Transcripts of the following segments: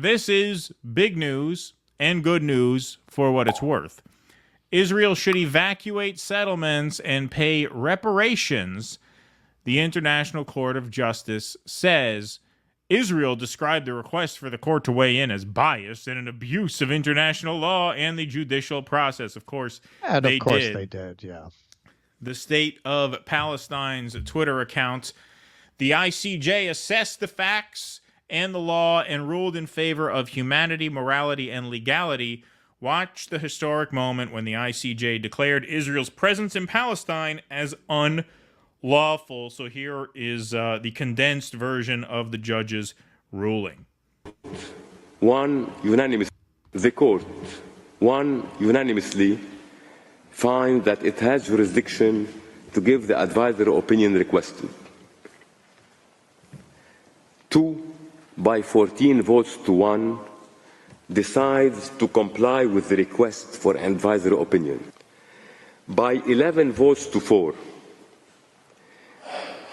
this is big news and good news for what it's worth. Israel should evacuate settlements and pay reparations. The International Court of Justice says Israel described the request for the court to weigh in as biased and an abuse of international law and the judicial process. Of course, they did. Yeah. The State of Palestine's Twitter account, the ICJ assessed the facts and the law and ruled in favor of humanity, morality, and legality. Watch the historic moment when the ICJ declared Israel's presence in Palestine as unlawful. So here is the condensed version of the judge's ruling. The court unanimously finds that it has jurisdiction to give the advisory opinion requested. 2, by 14 votes to 1, decides to comply with the request for advisory opinion. By 11 votes to 4,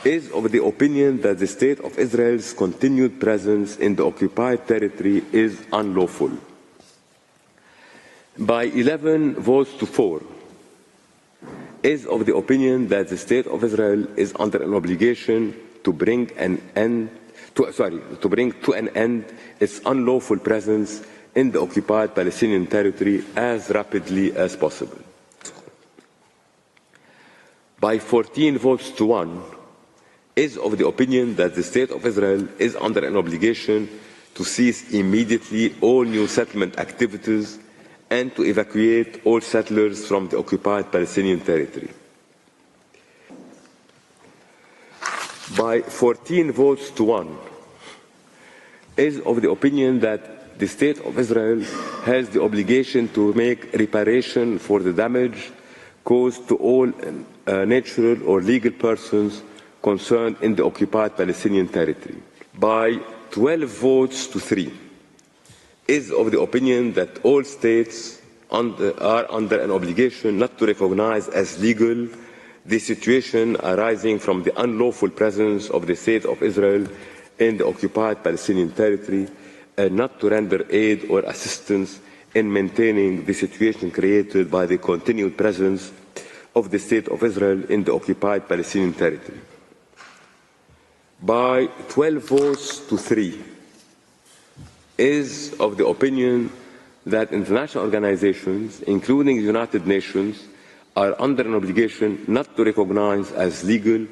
is of the opinion that the State of Israel's continued presence in the occupied territory is unlawful. By 11 votes to 4, is of the opinion that the State of Israel is under an obligation to bring to an end its unlawful presence in the occupied Palestinian territory as rapidly as possible. By 14 votes to 1, is of the opinion that the State of Israel is under an obligation to cease immediately all new settlement activities and to evacuate all settlers from the occupied Palestinian territory. By 14 votes to 1, is of the opinion that the State of Israel has the obligation to make reparation for the damage caused to all natural or legal persons concerned in the occupied Palestinian territory. By 12 votes to 3, is of the opinion that all states are under an obligation not to recognize as legal the situation arising from the unlawful presence of the State of Israel in the occupied Palestinian territory and not to render aid or assistance in maintaining the situation created by the continued presence of the State of Israel in the occupied Palestinian territory. By 12 votes to 3, is of the opinion that international organizations, including the United Nations, are under an obligation not to recognize as legal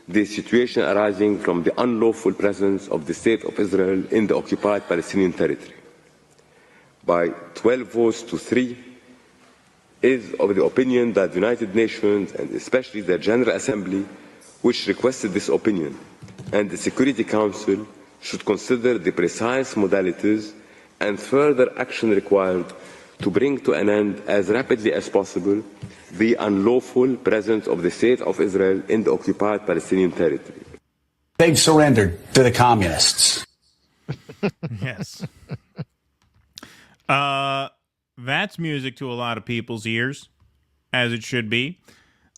the situation arising from the unlawful presence of the State of Israel in the occupied Palestinian territory. By 12 votes to 3, is of the opinion that the United Nations, and especially the General Assembly, which requested this opinion, and the Security Council should consider the precise modalities and further action required to bring to an end as rapidly as possible the unlawful presence of the State of Israel in the occupied Palestinian territory. They've surrendered to the communists. Yes. That's music to a lot of people's ears, as it should be.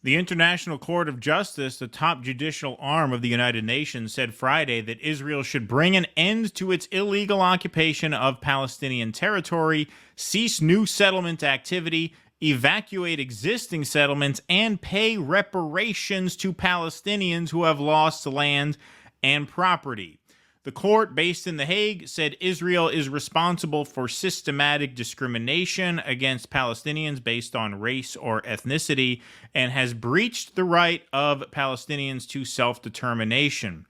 The International Court of Justice, the top judicial arm of the United Nations, said Friday that Israel should bring an end to its illegal occupation of Palestinian territory, cease new settlement activity, evacuate existing settlements, and pay reparations to Palestinians who have lost land and property. The court, based in The Hague, said Israel is responsible for systematic discrimination against Palestinians based on race or ethnicity and has breached the right of Palestinians to self-determination.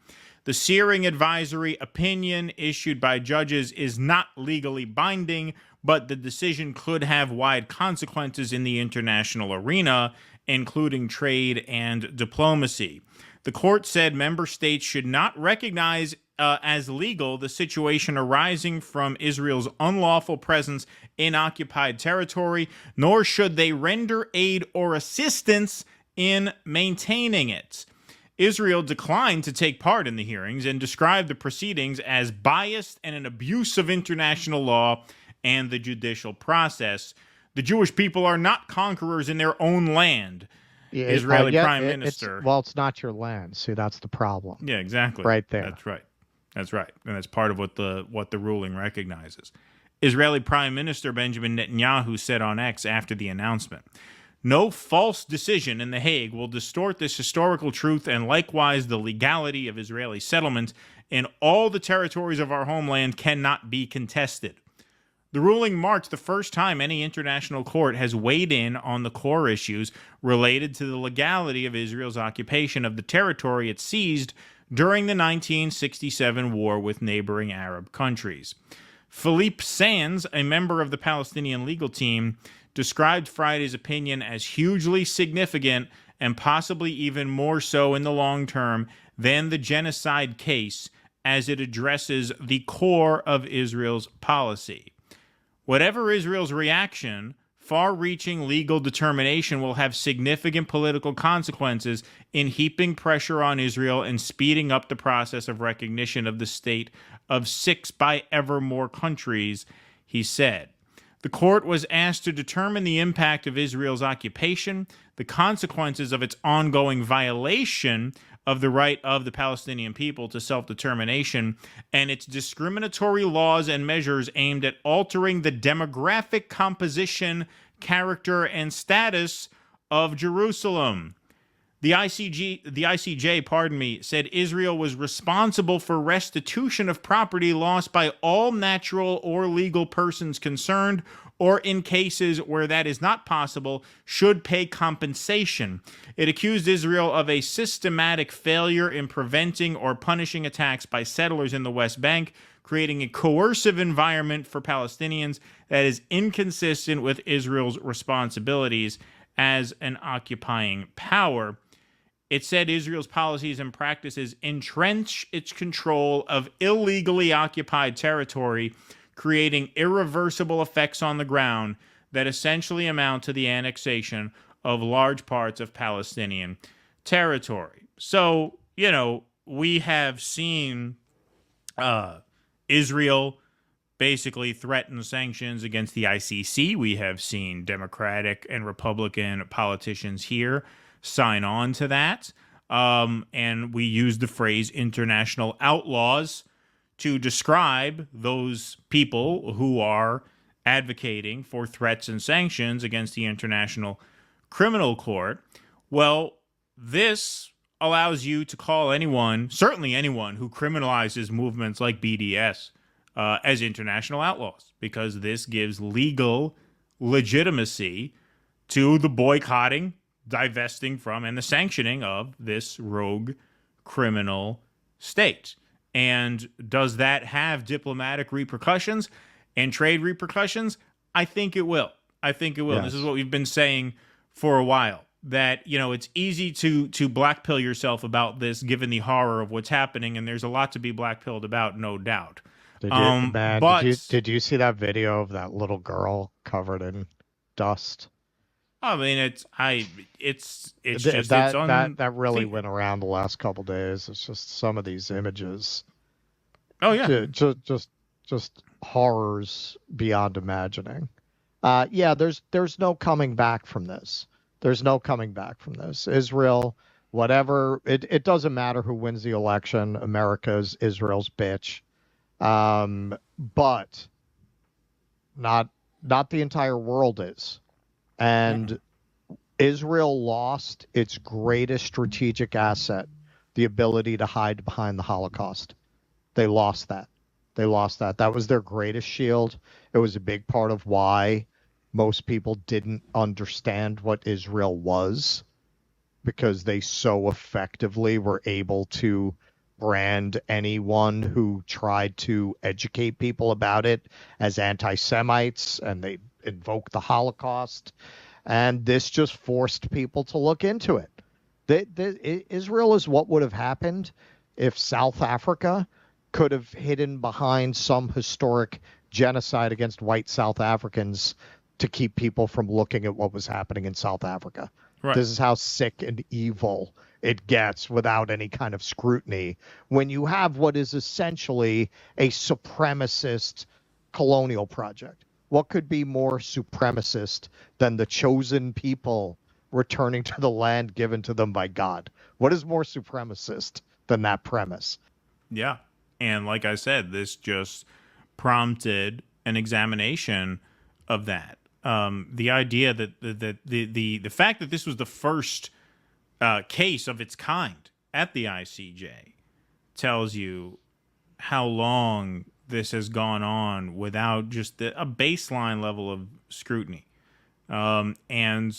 The searing advisory opinion issued by judges is not legally binding, but the decision could have wide consequences in the international arena, including trade and diplomacy. The court said member states should not recognize as legal the situation arising from Israel's unlawful presence in occupied territory, nor should they render aid or assistance in maintaining it. Israel declined to take part in the hearings and described the proceedings as biased and an abuse of international law and the judicial process. The Jewish people are not conquerors in their own land. Yeah, Israeli Prime Minister. It's not your land. See, that's the problem. Yeah, exactly. Right there. That's right. That's right. And that's part of what the ruling recognizes. Israeli Prime Minister Benjamin Netanyahu said on X after the announcement, "No false decision in The Hague will distort this historical truth, and likewise the legality of Israeli settlement in all the territories of our homeland cannot be contested." The ruling marked the first time any international court has weighed in on the core issues related to the legality of Israel's occupation of the territory it seized during the 1967 war with neighboring Arab countries. Philippe Sands, a member of the Palestinian legal team, described Friday's opinion as hugely significant and possibly even more so in the long term than the genocide case, as it addresses the core of Israel's policy. Whatever Israel's reaction, far-reaching legal determination will have significant political consequences in heaping pressure on Israel and speeding up the process of recognition of the state of 6 by ever more countries, he said. The court was asked to determine the impact of Israel's occupation, the consequences of its ongoing violation of the right of the Palestinian people to self-determination, and its discriminatory laws and measures aimed at altering the demographic composition, character, and status of Jerusalem. The ICJ, said Israel was responsible for restitution of property lost by all natural or legal persons concerned, or in cases where that is not possible, should pay compensation. It accused Israel of a systematic failure in preventing or punishing attacks by settlers in the West Bank, creating a coercive environment for Palestinians that is inconsistent with Israel's responsibilities as an occupying power. It said Israel's policies and practices entrench its control of illegally occupied territory, creating irreversible effects on the ground that essentially amount to the annexation of large parts of Palestinian territory. So, we have seen Israel basically threaten sanctions against the ICC. We have seen Democratic and Republican politicians here sign on to that. And we use the phrase international outlaws to describe those people who are advocating for threats and sanctions against the International Criminal Court. Well, this allows you to call anyone, certainly anyone, who criminalizes movements like BDS as international outlaws, because this gives legal legitimacy to the boycotting, divesting from, and the sanctioning of this rogue criminal state. And does that have diplomatic repercussions and trade repercussions? I think it will. Yes. This is what we've been saying for a while, that, it's easy to blackpill yourself about this given the horror of what's happening, and there's a lot to be blackpilled about, no doubt. Did you see that video of that little girl covered in dust? I mean, that really went around the last couple days. It's just some of these images. Oh yeah, just horrors beyond imagining. There's no coming back from this. There's no coming back from this. Israel, whatever, it doesn't matter who wins the election. America's Israel's bitch, but not the entire world is. And Israel lost its greatest strategic asset, the ability to hide behind the Holocaust. They lost that. That was their greatest shield. It was a big part of why most people didn't understand what Israel was, because they so effectively were able to brand anyone who tried to educate people about it as anti-Semites, and they invoked the Holocaust. And this just forced people to look into it. Israel is what would have happened if South Africa could have hidden behind some historic genocide against white South Africans to keep people from looking at what was happening in South Africa. Right. This is how sick and evil it gets without any kind of scrutiny when you have what is essentially a supremacist colonial project. What could be more supremacist than the chosen people returning to the land given to them by God? What is more supremacist than that premise? Yeah. And like I said, this just prompted an examination of that. The idea that the fact that this was the first case of its kind at the ICJ tells you how long this has gone on without just a baseline level of scrutiny. And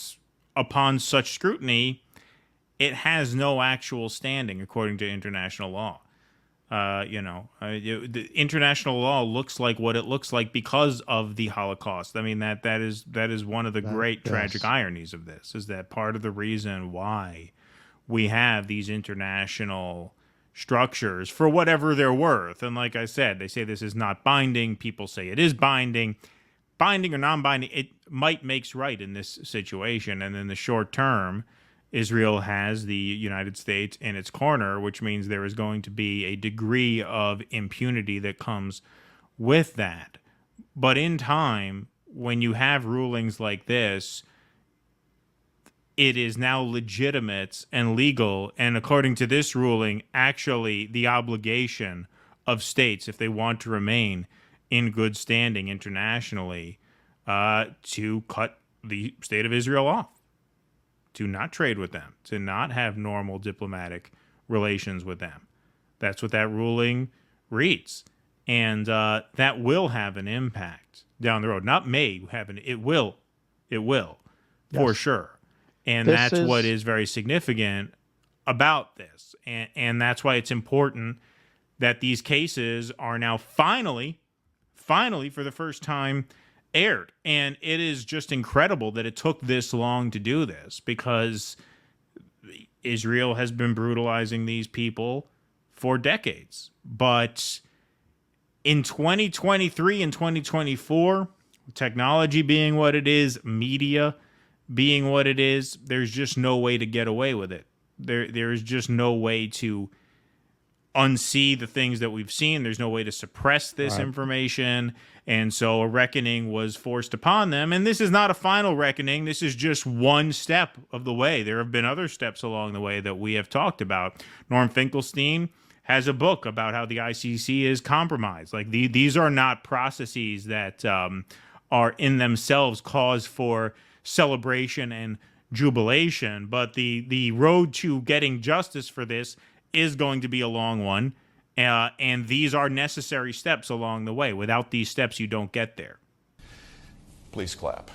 upon such scrutiny, it has no actual standing according to international law. The international law looks like what it looks like because of the Holocaust. I mean, that is one of the great tragic ironies of this, is that part of the reason why we have these international structures, for whatever they're worth. And like I said, they say this is not binding. People say it is binding. Binding or non-binding, it might makes right in this situation. And in the short term, Israel has the United States in its corner, which means there is going to be a degree of impunity that comes with that. But in time, when you have rulings like this, it is now legitimate and legal, and according to this ruling, actually the obligation of states, if they want to remain in good standing internationally, to cut the state of Israel off, to not trade with them, to not have normal diplomatic relations with them. That's what that ruling reads. And that will have an impact down the road. Not may have an, it will, for sure. And that's what is very significant about this. And that's why it's important that these cases are now finally, for the first time, aired. And it is just incredible that it took this long to do this, because Israel has been brutalizing these people for decades. But in 2023 and 2024, technology being what it is, media being what it is, there's just no way to get away with it. There's just no way to unsee the things that we've seen. There's no way to suppress this information. And so a reckoning was forced upon them. And this is not a final reckoning. This is just one step of the way. There have been other steps along the way that we have talked about. Norm Finkelstein has a book about how the ICC is compromised. Like these are not processes that are in themselves cause for celebration and jubilation, but the road to getting justice for this is going to be a long one, and these are necessary steps along the way. Without these steps, you don't get there. Please clap.